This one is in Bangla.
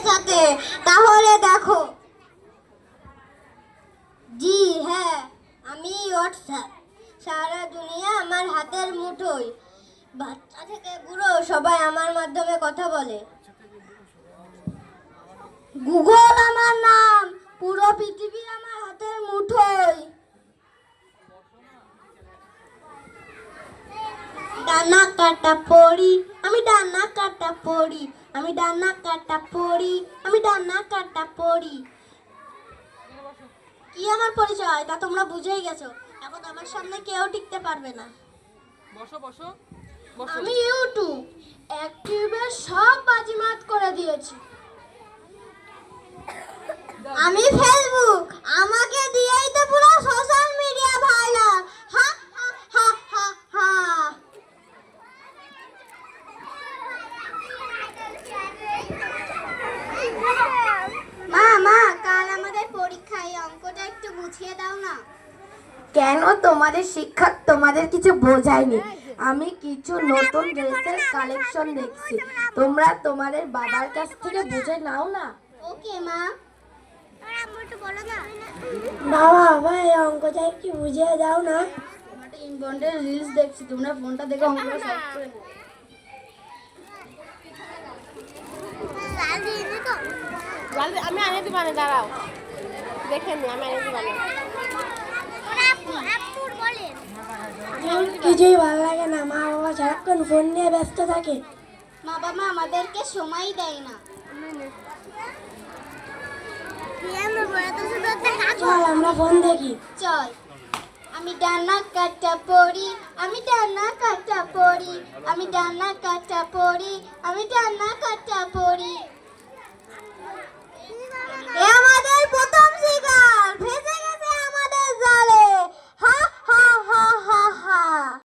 সাথে, তাহলে দেখো। জি হ্যাঁ, আমি হোয়াটসঅ্যাপ। সারা দুনিয়া আমার হাতের মুঠোয়। বাচ্চা থেকে বুড়ো সবাই আমার মাধ্যমে কথা বলে। গুগল আমার নাম, পুরো পৃথিবী আমার হাতের মুঠোয়। ডানা কাটা পড়ি, আমি ডানা কাটা পড়ি, আমি ডানা কাটা পড়ি, আমি ডানা কাটা পড়ি। কি আমার পরিচয় তা তোমরা বুঝেই গেছো। এখন আমার সামনে কেউ টিকতে পারবে না। বসো বসো। আমি ইউটিউব অ্যাক্টিভে সব বাজিমাত করে দিয়েছি। আমি ফেসবুক, আমাকে দিয়েই তো পুরো সোশ্যাল মিডিয়া ভাইরাল। হা হা হা হা হা। মা কাল আমাদের পরীক্ষা, এই অঙ্কটা একটু বুঝিয়ে দাও না। কেন তোমাদের শিক্ষক তোমাদের কিছু বোঝায়নি? আমি কিছু নতুন ড্রেসের কালেকশন দেখছি, তোমরা তোমাদের বাবার কাছ থেকে বুঝে নাও না। ওকে মা। বাবা ভাই অঙ্কটা একটু বুঝিয়ে দাও না। একটা ইম্পর্টেন্ট রিলস দেখছি, তোমরা ফোনটা দেখে অঙ্কটা সলভ করে নাও। আমি আনে দিবানে, দাঁড়াও দেখে নি, আমি আনে দিবানে। কিছুই ভালো লাগে না, মা বাবা সারাক্ষণ ফোন নিয়ে ব্যস্ত থাকে। মা বাবা আমাদেরকে সময় দেয় না। চল আমরা ফোন দেখি। চল। আমি ডানা কাটা পড়ি, আমি ডানা কাটা পড়ি, আমি ডানা কাটা পড়ি, আমি ডানা কাটা পড়ি।